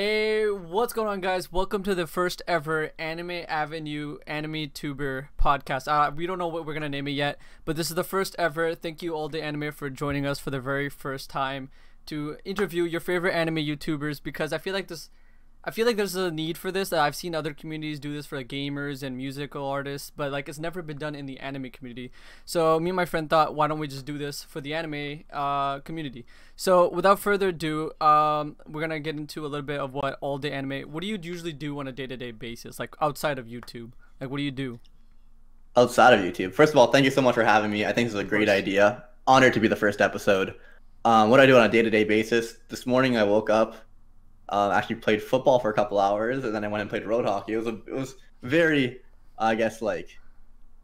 Hey, what's going on, guys? Welcome to the first ever Anime Avenue Anime Tuber podcast. We don't know what we're gonna name it yet, but this is the first ever. Thank you, all the anime, for joining us for the very first time to interview your favorite anime YouTubers, because I feel like there's a need for this. I've seen other communities do this for like gamers and musical artists, but like it's never been done in the anime community. So me and my friend thought, why don't we just do this for the anime community? So without further ado, we're gonna get into a little bit of what all the anime. What do you usually do on a day-to-day basis, like outside of YouTube? Like, what do you do? Outside of YouTube. First of all, thank you so much for having me. I think this is a great idea. Honored to be the first episode. What I do on a day-to-day basis. This morning I woke up, actually played football for a couple hours, and then I went and played road hockey. It was very, I guess, like,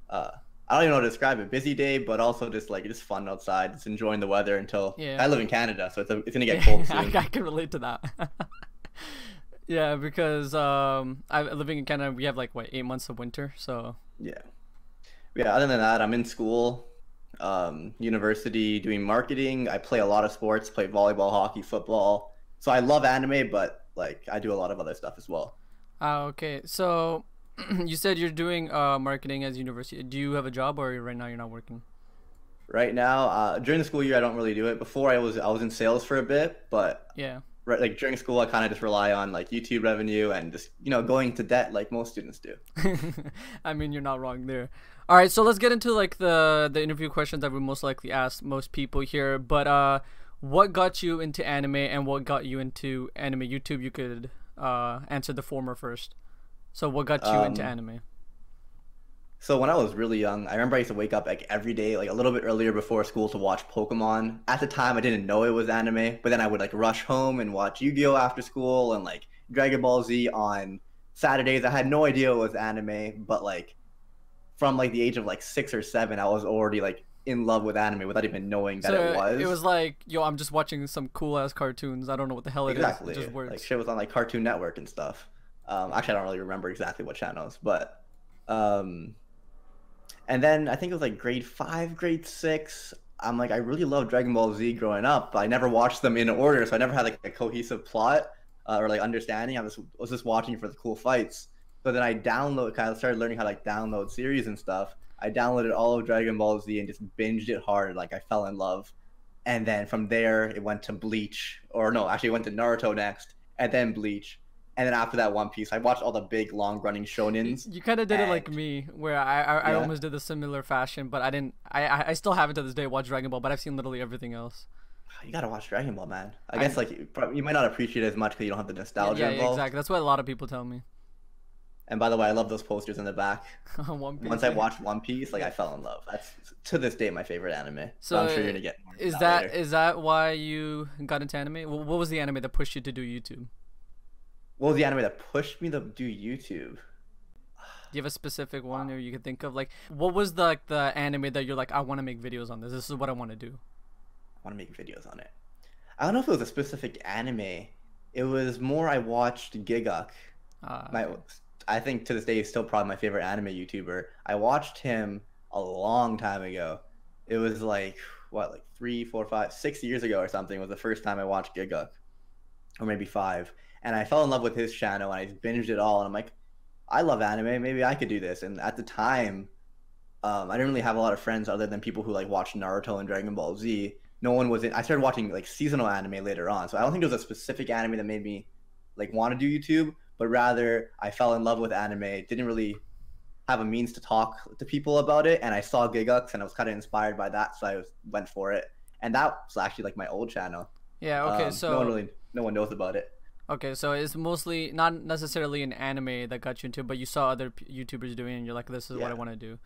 I don't even know how to describe it. Busy day, but also just fun outside. Just enjoying the weather until I live in Canada, so it's gonna get cold soon. I can relate to that. Yeah, because living in Canada, we have like what, 8 months of winter, so Yeah. Other than that, I'm in school, university, doing marketing. I play a lot of sports, play volleyball, hockey, football. So I love anime, but like I do a lot of other stuff as well. Okay. So you said you're doing marketing as university. Do you have a job, or right now you're not working? Right now, during the school year, I don't really do it. Before I was in sales for a bit, but Yeah. right, like during school, I kind of just rely on like YouTube revenue and just going to debt like most students do. I mean, you're not wrong there. All right, so let's get into like the interview questions that we most likely ask most people here. But what got you into anime, and what got you into anime YouTube? You could answer the former first. So what got you into anime? So when I was really young, I remember I used to wake up like every day, like a little bit earlier before school to watch Pokemon. At the time, I didn't know it was anime, but then I would like rush home and watch Yu-Gi-Oh after school and like Dragon Ball Z on Saturdays. I had no idea it was anime, but like from like the age of like 6 or 7, I was already like in love with anime without even knowing that it was. It was like, yo, I'm just watching some cool ass cartoons. I don't know what the hell it is. Exactly. It just works. Like shit was on like Cartoon Network and stuff. Actually, I don't really remember exactly what channels, but and then I think it was like grade 5, grade 6. I'm like, I really loved Dragon Ball Z growing up, but I never watched them in order, so I never had like a cohesive plot or like understanding. Was just watching for the cool fights. So then I kind of started learning how to like download series and stuff. I downloaded all of Dragon Ball Z and just binged it hard. Like I fell in love, and then from there it went to Bleach, or no, actually it went to Naruto next, and then Bleach. And then after that, One Piece. I watched all the big, long-running shonens. You kind of did it like me, where I almost did the similar fashion, but I didn't. I still haven't to this day watched Dragon Ball, but I've seen literally everything else. You gotta watch Dragon Ball, man. I guess like you might not appreciate it as much because you don't have the nostalgia Yeah, involved. exactly. That's what a lot of people tell me. And by the way, I love those posters in the back. One Piece, Once I watched One Piece, like I fell in love. That's to this day my favorite anime. So I'm sure you're gonna get more is into that later. is that why you got into anime? What was the anime that pushed you to do YouTube? What was the anime that pushed me to do YouTube? Do you have a specific one, or you could think of like what was the anime that you're like, I want to make videos on this. This is what I want to do. I want to make videos on it. I don't know if it was a specific anime. It was more I watched Giguk. I think to this day he's still probably my favorite anime YouTuber. I watched him a long time ago. It was like what, like 3, 4, 5, 6 years ago or something was the first time I watched Giguk, or maybe 5. And I fell in love with his channel and I binged it all. And I'm like, I love anime. Maybe I could do this. And at the time, I didn't really have a lot of friends other than people who like watched Naruto and Dragon Ball Z. No one was in. I started watching like seasonal anime later on. So I don't think there was a specific anime that made me like want to do YouTube, but rather I fell in love with anime. Didn't really have a means to talk to people about it. And I saw Gigux and I was kind of inspired by that. So I went for it. And that was actually like my old channel. Yeah. Okay. So no one knows about it. Okay, so it's mostly not necessarily an anime that got you into it, but you saw other YouTubers doing it and you're like, this is what I want to do.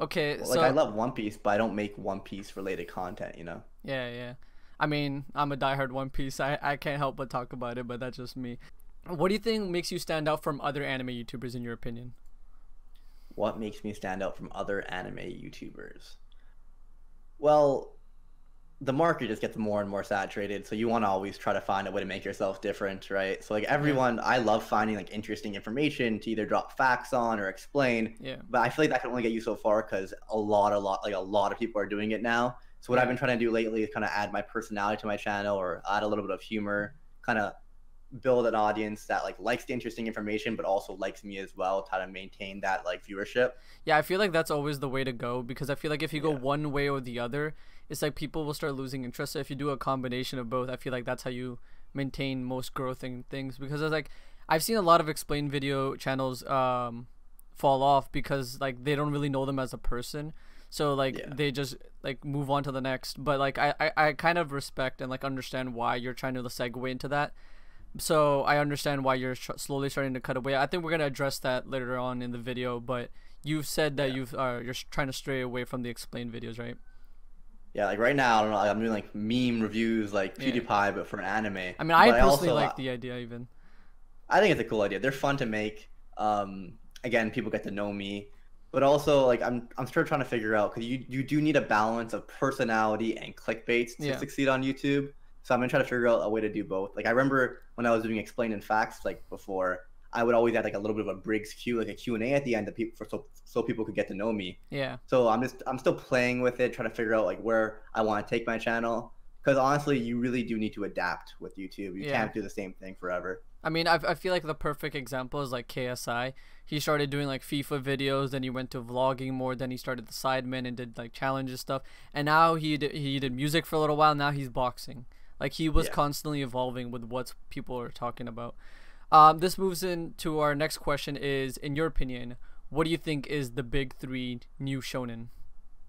Okay, well, so like I love One Piece, but I don't make One Piece related content, you know? Yeah. I mean, I'm a diehard One Piece. I can't help but talk about it, but that's just me. What do you think makes you stand out from other anime YouTubers in your opinion? What makes me stand out from other anime YouTubers? Well, the market just gets more and more saturated, so you want to always try to find a way to make yourself different, right? So like everyone, I love finding like interesting information to either drop facts on or explain. Yeah. But I feel like that can only get you so far because a lot of people are doing it now. So what I've been trying to do lately is kind of add my personality to my channel or add a little bit of humor, kind of build an audience that like likes the interesting information but also likes me as well, try to maintain that like viewership. Yeah, I feel like that's always the way to go, because I feel like if you go one way or the other, it's like people will start losing interest. So if you do a combination of both, I feel like that's how you maintain most growth in things. Because it's like I've seen a lot of explain video channels fall off because like they don't really know them as a person. So like they just like move on to the next. But like I kind of respect and like understand why you're trying to segue into that. So I understand why you're slowly starting to cut away. I think we're gonna address that later on in the video. But you've said that you're trying to stray away from the explain videos, right? Yeah, like right now, I don't know, like, I'm doing like meme reviews, like PewDiePie, but for anime. I mean, I personally like the idea even. I think it's a cool idea. They're fun to make. Again, people get to know me, but also like I'm still trying to figure out, because you do need a balance of personality and clickbait to succeed on YouTube. So I'm gonna try to figure out a way to do both. Like I remember when I was doing explain and facts like before, I would always add like a little bit of a Briggs Q, like a Q&A at the end of people so people could get to know me. Yeah. So I'm still playing with it, trying to figure out like where I want to take my channel. Because honestly, you really do need to adapt with YouTube. You can't do the same thing forever. I mean, I feel like the perfect example is like KSI. He started doing like FIFA videos, then he went to vlogging more, then he started the Sidemen and did like challenges stuff, and now he did music for a little while. Now he's boxing. Like he was constantly evolving with what people are talking about. This moves into our next question is, in your opinion, what do you think is the big 3 new shonen?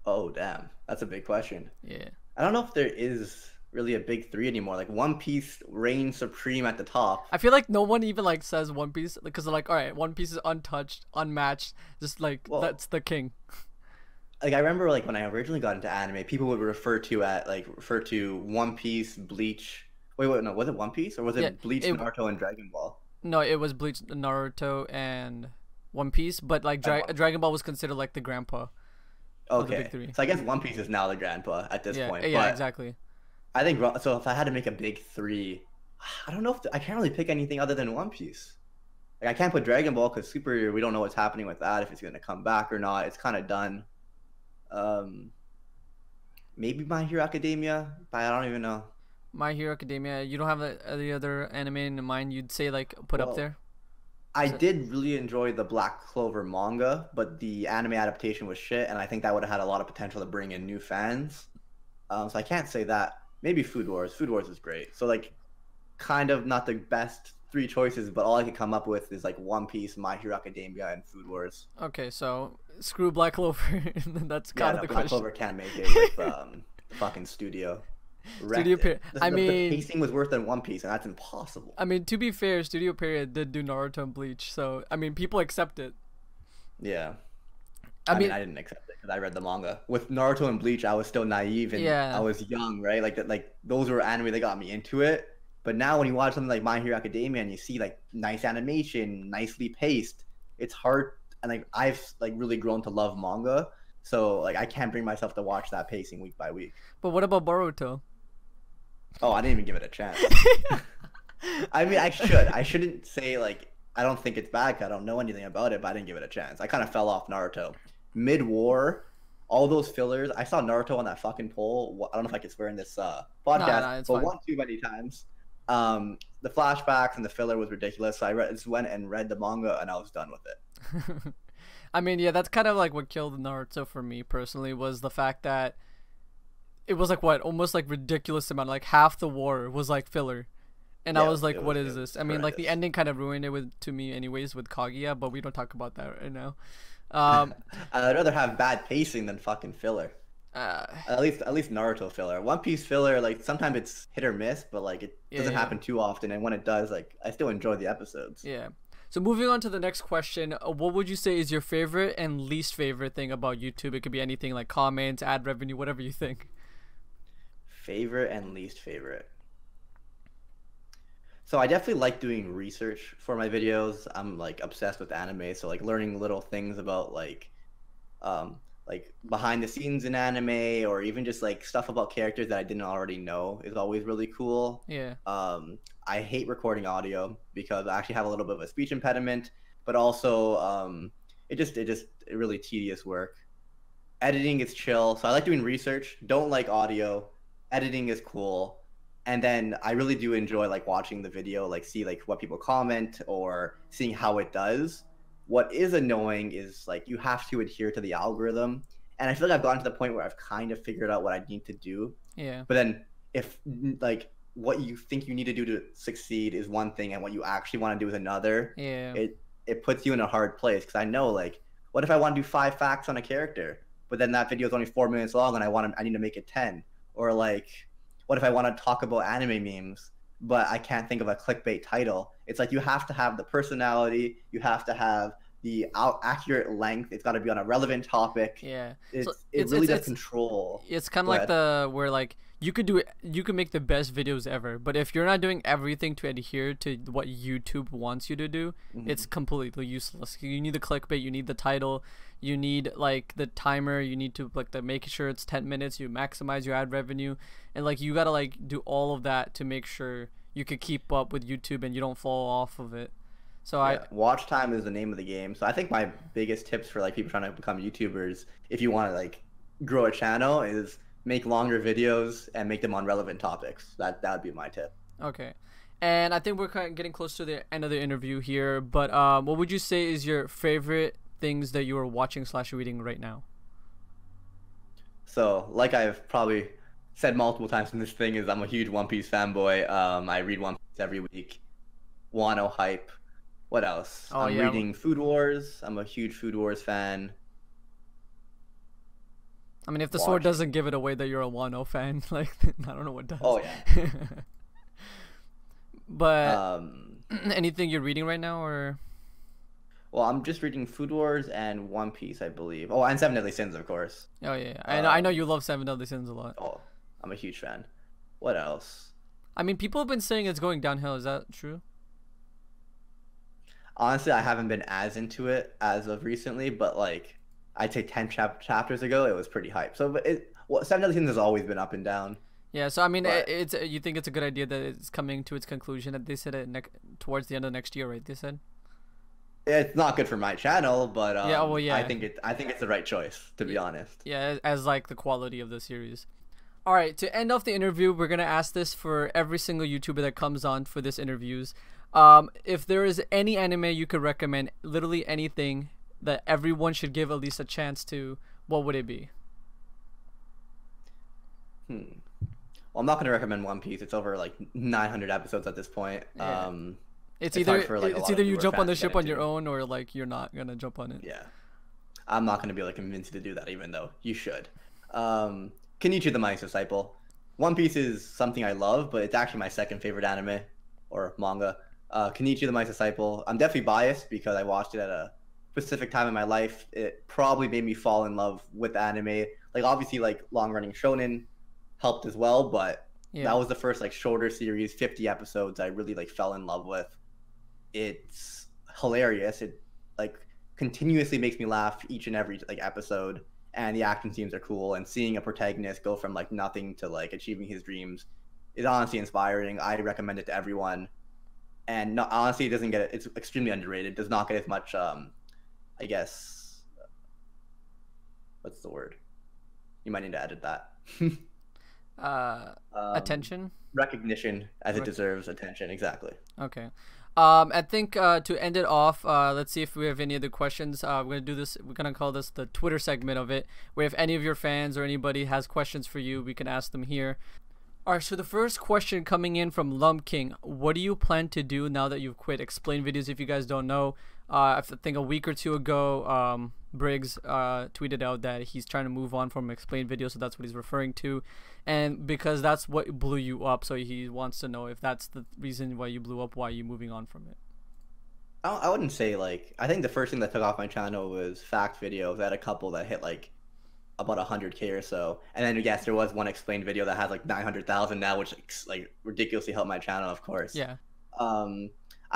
Oh, damn. That's a big question. Yeah. I don't know if there is really a big 3 anymore. Like One Piece reigns supreme at the top. I feel like no one even like says One Piece, because they're like, all right, One Piece is untouched, unmatched, just like that's the king. Like I remember like when I originally got into anime, people would refer to One Piece, Bleach. Wait, no, was it One Piece or was it Bleach, Naruto, and Dragon Ball? No, it was Bleach, Naruto, and One Piece, but like Dragon Ball was considered like the grandpa. Of the big 3. So I guess One Piece is now the grandpa at this point. Yeah, exactly. I think so. If I had to make a big 3, I don't know if I can't really pick anything other than One Piece. Like I can't put Dragon Ball because we don't know what's happening with that, if it's gonna come back or not. It's kind of done. Maybe My Hero Academia, but I don't even know. My Hero Academia. You don't have the other anime in mind you'd say like put up there? I did really enjoy the Black Clover manga, but the anime adaptation was shit, and I think that would have had a lot of potential to bring in new fans. So I can't say that. Maybe Food Wars. Food Wars is great. So like, kind of not the best 3 choices, but all I could come up with is like One Piece, My Hero Academia, and Food Wars. Okay, so screw Black Clover. That's kind of the Black question. Clover can't make it with the fucking studio. Studio Period. I mean, the pacing was worse than One Piece, and that's impossible. I mean, to be fair, Studio Period did do Naruto and Bleach, so I mean, people accept it. Yeah. I mean, I didn't accept it because I read the manga. With Naruto and Bleach, I was still naive and I was young, right? Like those were anime that got me into it. But now when you watch something like My Hero Academia and you see like nice animation, nicely paced, it's hard. And like I've like really grown to love manga, so like I can't bring myself to watch that pacing week by week. But what about Boruto? Oh, I didn't even give it a chance. I mean, I should. I shouldn't say like I don't think it's bad 'cause I don't know anything about it, but I didn't give it a chance. I kind of fell off Naruto mid-war. All those fillers. I saw Naruto on that fucking pole. I don't know if I can swear in this podcast, but one too many times. The flashbacks and the filler was ridiculous. So I just went and read the manga, and I was done with it. I mean, yeah, that's kind of like what killed Naruto for me personally, was the fact that it was like almost like ridiculous amount, like half the war was like filler, and I was like, what is this? I mean, like the ending kind of ruined it to me anyways with Kaguya, but we don't talk about that right now. I'd rather have bad pacing than fucking filler. At least Naruto filler. One Piece filler, like sometimes it's hit or miss, but like it doesn't happen too often, and when it does, like I still enjoy the episodes. Yeah. So moving on to the next question, what would you say is your favorite and least favorite thing about YouTube? It could be anything like comments, ad revenue, whatever you think. Favorite and least favorite. So I definitely like doing research for my videos. I'm like obsessed with anime, so like learning little things about like behind the scenes in anime, or even just like stuff about characters that I didn't already know is always really cool. Yeah. I hate recording audio because I actually have a little bit of a speech impediment, but also it really tedious work. Editing is chill, so I like doing research. Don't like audio. Editing is cool. And then I really do enjoy like watching the video, like see like what people comment or seeing how it does. What is annoying is like you have to adhere to the algorithm. And I feel like I've gotten to the point where I've kind of figured out what I need to do. Yeah. But then if like what you think you need to do to succeed is one thing and what you actually want to do is another, Yeah. it puts you in a hard place. Because I know like, what if I want to do 5 facts on a character, but then that video is only 4 minutes long and I need to make it 10? Or like, what if I want to talk about anime memes, but I can't think of a clickbait title? It's like you have to have the personality, you have to have the accurate length. It's got to be on a relevant topic. Yeah. It So really does control. It's kind of like where like you could make the best videos ever, but if you're not doing everything to adhere to what YouTube wants you to do, it's completely useless. You need the clickbait, you need the title, you need like the timer, you need to like make sure it's 10 minutes, you maximize your ad revenue, and like you gotta like do all of that to make sure you could keep up with YouTube and you don't fall off of it. So watch time is the name of the game. So I think my biggest tips for like people trying to become YouTubers, if you want to like grow a channel, is make longer videos and make them on relevant topics. That would be my tip. Okay. And I think we're kind of getting close to the end of the interview here, but what would you say is your favorite things that you are watching / reading right now? So like I've probably said multiple times in this thing, is I'm a huge One Piece fanboy. I read One Piece every week. Wano hype. What else? I'm reading Food Wars. I'm a huge Food Wars fan. I mean, if the sword doesn't give it away that you're a Wano fan, like I don't know what does. Oh yeah. But anything you're reading right now, or? Well, I'm just reading Food Wars and One Piece, I believe. Oh, and Seven Deadly Sins, of course. Oh yeah, I know you love Seven Deadly Sins a lot. Oh, I'm a huge fan. What else? I mean, people have been saying it's going downhill. Is that true? Honestly, I haven't been as into it as of recently, but like I'd say 10 chapters ago, it was pretty hype. So, but Seven Deadly Sins has always been up and down. Yeah, so I mean, you think it's a good idea that it's coming to its conclusion? That they said it towards the end of next year, right? They said. It's not good for my channel, but yeah, well, yeah. I think it's the right choice, to be honest. Yeah, as like the quality of the series. All right, to end off the interview, we're gonna ask this for every single YouTuber that comes on for this interviews. If there is any anime you could recommend, literally anything that everyone should give at least a chance to, what would it be? Well, I'm not going to recommend One Piece. It's over like 900 episodes at this point. Yeah. It's either you jump on the ship on your own, or like you're not gonna jump on it. Yeah, I'm not gonna be like convinced to do that, even though you should. Kenichi the Mice Disciple. One Piece is something I love, but it's actually my second favorite anime or manga. Kenichi the Mice Disciple. I'm definitely biased because I watched it at a specific time in my life. It probably made me fall in love with anime. Like obviously, like long running shonen helped as well, but that was the first like shorter series, 50 episodes I really like fell in love with. It's hilarious. It like continuously makes me laugh each and every like episode, and the action scenes are cool, and seeing a protagonist go from like nothing to like achieving his dreams is honestly inspiring. I recommend it to everyone. And no, honestly, it doesn't get it. It's extremely underrated. It does not get as much I guess what's the word? You might need to edit that. Attention? Recognition as it deserves attention, exactly. Okay. I think to end it off, let's see if we have any other questions. We're gonna call this the Twitter segment of it, where if any of your fans or anybody has questions for you, we can ask them here. Alright, so the first question coming in from Lump King: what do you plan to do now that you've quit explain videos? If you guys don't know, I think a week or two ago, Briggs tweeted out that he's trying to move on from explain videos, so that's what he's referring to, and because that's what blew you up, so he wants to know if that's the reason why you blew up, why are you moving on from it? I wouldn't say like, I think the first thing that took off my channel was fact videos. I had a couple that hit like about 100K or so, and then yes, there was one explained video that has like 900,000 now, which like ridiculously helped my channel, of course. Yeah. I'm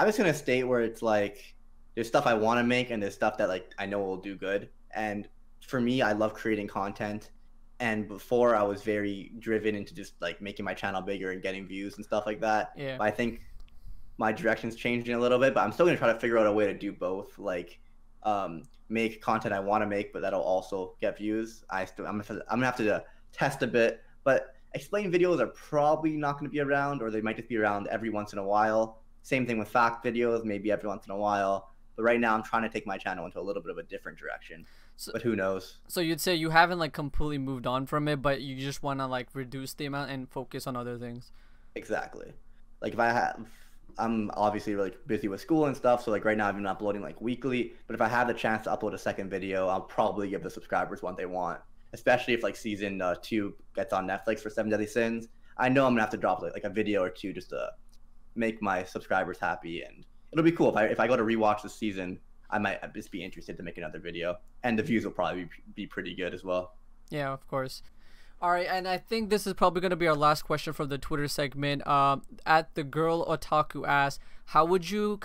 just gonna state where it's like there's stuff I want to make and there's stuff that like I know will do good, and for me, I love creating content, and before I was very driven into just like making my channel bigger and getting views and stuff like that. Yeah. But I think my direction's changing a little bit, but I'm still gonna try to figure out a way to do both, like make content I want to make, but that'll also get views. I'm gonna have to test a bit, but explain videos are probably not going to be around, or they might just be around every once in a while. Same thing with fact videos, maybe every once in a while. But right now I'm trying to take my channel into a little bit of a different direction. But who knows? So you'd say you haven't like completely moved on from it, but you just want to like reduce the amount and focus on other things. Exactly. Like I'm obviously really busy with school and stuff, so like right now I've been uploading like weekly. But if I have the chance to upload a second video, I'll probably give the subscribers what they want. Especially if like season 2 gets on Netflix for Seven Deadly Sins, I know I'm gonna have to drop like a video or two just to make my subscribers happy, and it'll be cool if I go to rewatch the season. I might just be interested to make another video, and the views will probably be pretty good as well. Yeah, of course. All right, and I think this is probably going to be our last question from the Twitter segment. At the girl Otaku asks, how would you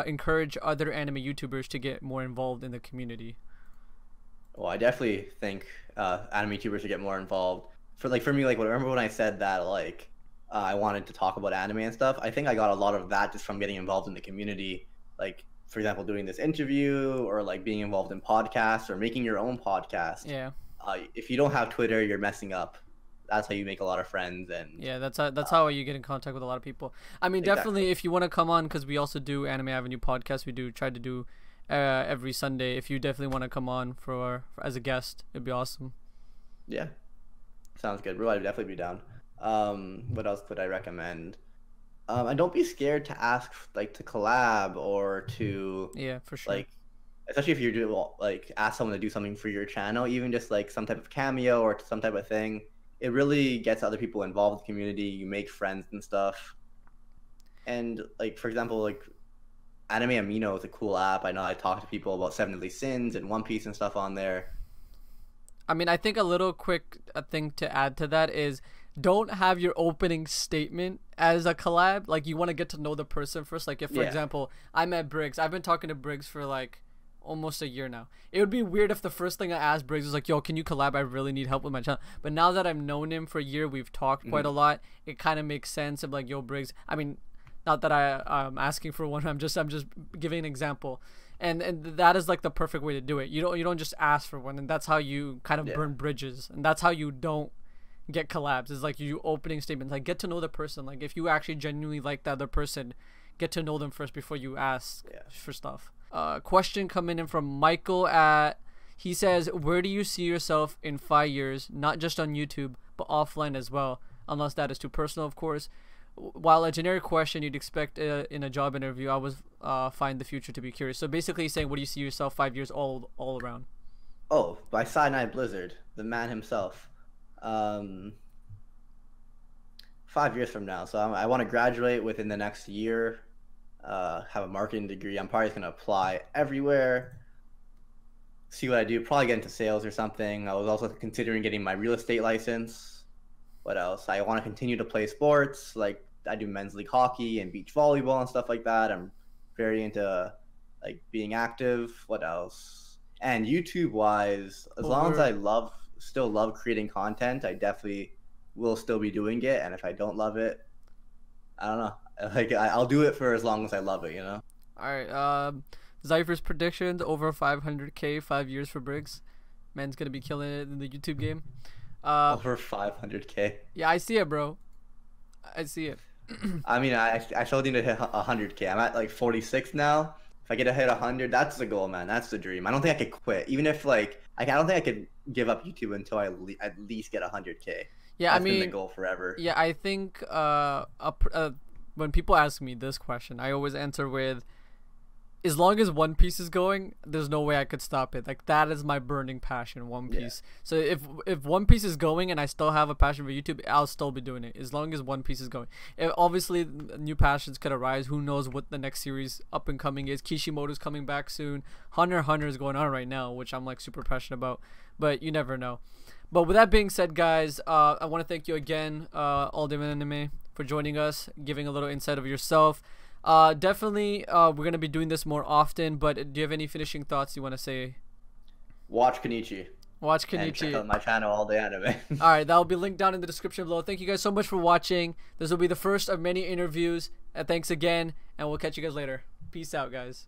encourage other anime YouTubers to get more involved in the community? Well, I definitely think anime YouTubers should get more involved. For me, like remember when I said that like I wanted to talk about anime and stuff? I think I got a lot of that just from getting involved in the community. Like, for example, doing this interview, or like being involved in podcasts, or making your own podcast. Yeah. If you don't have Twitter, you're messing up. That's how you make a lot of friends, and yeah, that's how you get in contact with a lot of people. I mean, definitely if you want to come on, because we also do Anime Avenue podcast. We do try to do every Sunday. If you definitely want to come on for as a guest, it'd be awesome. Yeah, sounds good. I'd definitely be down. What else could I recommend? And don't be scared to ask, like, to collab or to for sure. Like, especially if you're like ask someone to do something for your channel, even just like some type of cameo or some type of thing. It really gets other people involved in the community. You make friends and stuff. And like, for example, like Anime Amino is a cool app. I know I talk to people about Seven Deadly Sins and One Piece and stuff on there. I mean, I think a little quick thing to add to that is don't have your opening statement as a collab. Like, you want to get to know the person first. Like, if, for example, I met Briggs. I've been talking to Briggs for, like, almost a year now. It would be weird if the first thing I asked Briggs was like, yo, can you collab? I really need help with my channel. But now that I've known him for a year, we've talked quite a lot. It kind of makes sense. I'm like, yo, Briggs. I mean, not that I'm asking for one. I'm just giving an example. And that is like the perfect way to do it. You don't just ask for one, and that's how you kind of burn bridges, and that's how you don't get collabs. Is like you opening statements, like get to know the person. Like if you actually genuinely like the other person, get to know them first before you ask for stuff. Question coming in from Michael he says, where do you see yourself in 5 years, not just on YouTube but offline as well, unless that is too personal, of course. While a generic question you'd expect in a job interview, I was find the future to be curious. So basically he's saying, what do you see yourself 5 years all around? Oh, by Cyanide Blizzard, the man himself. 5 years from now. So I want to graduate within the next year, have a marketing degree. I'm probably just going to apply everywhere, see what I do, probably get into sales or something. I was also considering getting my real estate license. What else? I want to continue to play sports. Like, I do men's league hockey and beach volleyball and stuff like that. I'm very into like being active. What else? And YouTube wise, as long as I still love creating content, I definitely will still be doing it. And if I don't love it, I don't know. Like, I'll do it for as long as I love it, you know? All right. Zypher's predictions, over 500K, 5 years for Briggs. Man's going to be killing it in the YouTube game. Over 500K. Yeah, I see it, bro. I see it. I mean, I still need to hit 100K. I'm at like 46 now. If I get to hit 100, that's the goal, man. That's the dream. I don't think I could quit. Even if like I don't think I could give up YouTube until I at least get 100K. Yeah, that's I mean, been the goal forever. Yeah, I think when people ask me this question, I always answer with, as long as One Piece is going, there's no way I could stop it. Like, that is my burning passion, One Piece. Yeah. So if One Piece is going and I still have a passion for YouTube, I'll still be doing it as long as One Piece is going. Obviously, new passions could arise. Who knows what the next series up and coming is? Kishimoto's coming back soon. Hunter x Hunter is going on right now, which I'm like super passionate about. But you never know. But with that being said, guys, I want to thank you again, All Day Anime, for joining us, giving a little insight of yourself. Definitely we're gonna be doing this more often, but do you have any finishing thoughts you want to say? Watch Kenichi. And check out my channel, All Day Anime. Alright, that will be linked down in the description below. Thank you guys so much for watching. This will be the first of many interviews. Thanks again, and we'll catch you guys later. Peace out, guys.